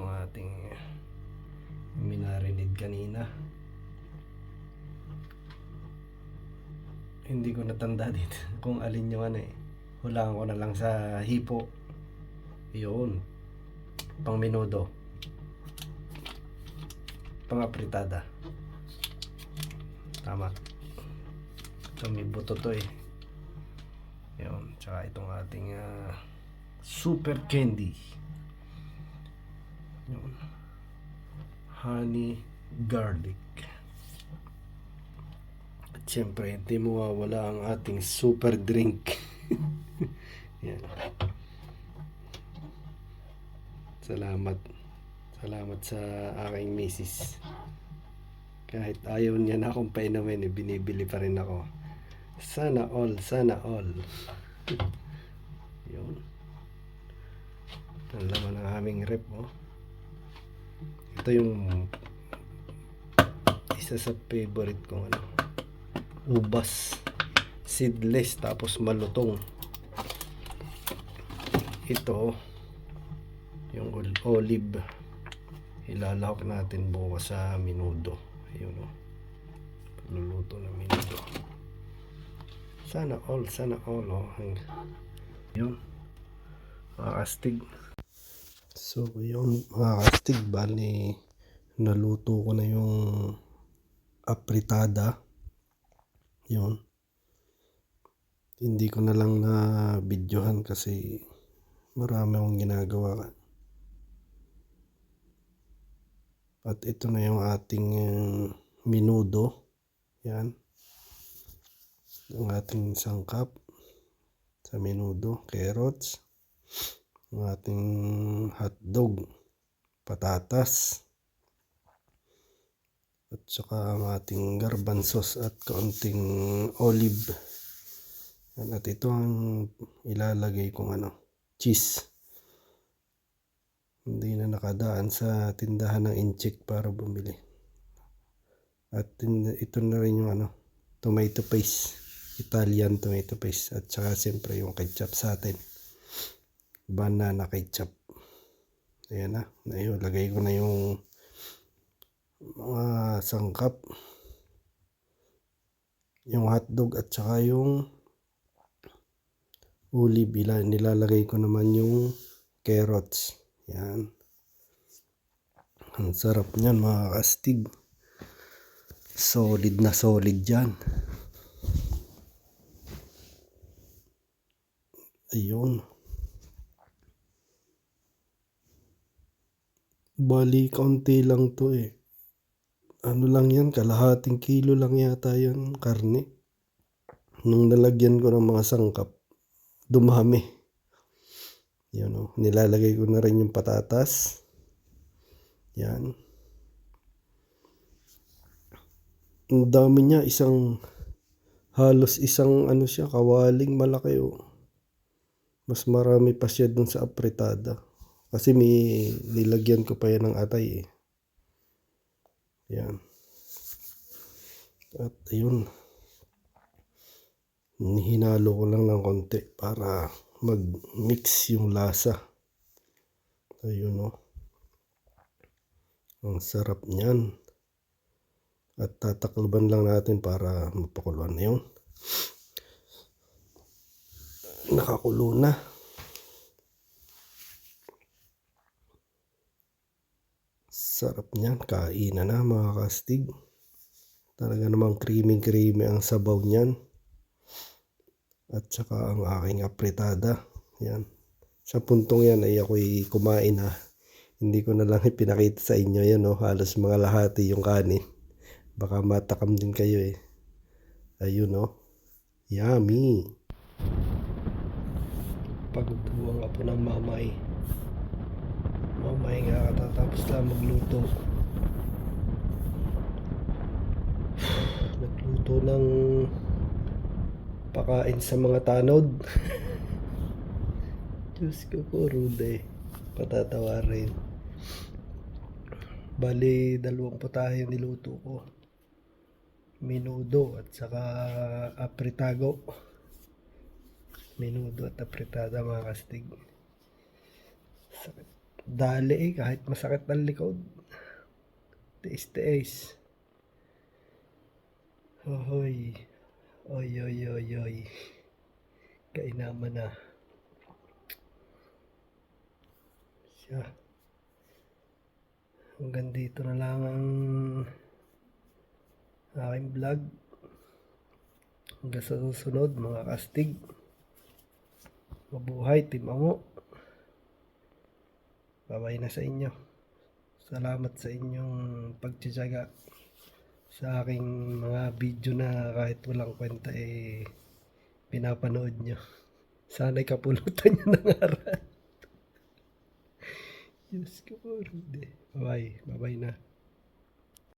yung ating minarinid kanina. Hindi ko natanda dito kung alin yung ano eh. Hulaan ko na lang sa hipo. Yun. Pang menudo. Pang apritada. Tama. Ito may buto to eh. Yun. Tsaka itong ating super candy. Yun. Honey garlic. At syempre hindi mawawala ang ating super drink. Yan. Salamat sa aking misis. Kahit ayaw niya na akong painumin, binibili pa rin ako. Sana all. Yun. Ang laman ng aming rep, oh. Ito yung isa sa favorite kong ubas. Seedless tapos malutong. Ito yung olive. Ilalahok natin bukas sa menudo. Ayun, oh. Pagluluto ng menudo. Sana all, oh. Yun. Mga kastig. So, yun mga kastig. Bali, naluto ko na yung apritada. Yun. Hindi ko na lang na videohan kasi marami akong ginagawa. At ito na yung ating menudo. Yan. Yung ating sangkap sa menudo. Carrots. Yung ating hotdog. Patatas. At saka ang ating garbanzos at kaunting olive. Yan. At ito ang ilalagay kong cheese. Hindi na nakadaan sa tindahan ng incheck para bumili. At ito na rin yung tomato paste. Italian tomato paste. At saka siyempre yung ketchup sa atin. Banana ketchup. Ayan na. Ayun, lagay ko na yung mga sangkap. Yung hotdog at saka yung olive. Nilalagay ko naman yung carrots. Yan. Ang sarap niyan mga kastig. Solid na solid yan. Ayun. Bali, kaunti lang to eh. Ano lang yan, kalahating kilo lang yata yan karne. Nung nalagyan ko ng mga sangkap, dumami. Yan o. Nilalagay ko na rin yung patatas. Yan. Ang dami niya, halos isang siya, kawaling malaki o. Mas marami pa siya dun sa apritada. Kasi may nilagyan ko pa yan ng atay eh. Yan. At ayun. Hinalo ko lang ng konti para mag-mix yung lasa. Ayun o. Ang sarap niyan. At tatakloban lang natin para mapakuluan na yun. Nakakulo na. Sarap niyan. Kainan na mga kastig. Talaga namang creamy ang sabaw niyan. At saka ang aking apritada. Yan. Sa puntong yan ay ako'y kumain na. Hindi ko na lang ipinakita sa inyo yan. Oh. Halos mga lahati yung kanin. Baka matakam din kayo eh. Ayun oh. Yummy. Pagbuwang ako ng mamay. Mamay nga katatapos lang magluto. Nagluto ng pakain sa mga tanod. Diyos ko po, rude. Patatawarin. Bali, 2 putahe niluto ko. Menudo at saka apritago. Menudo at apritada mga kastig. Dali kahit masakit ang likod. Tiis-tiis. Hoy. Oy, oy, oy, oy. Kainaman na. Siya. Hanggang dito na lang ang aking vlog. Hanggang sa susunod mga kastig. Mabuhay, Team Ango. Babay na sa inyo. Salamat sa inyong pagtsatsaga sa aking mga video na kahit walang kwenta pinapanood nyo. Sana'y kapulutan nyo ng aral. Diyos ko, hindi. Bye. Bye na.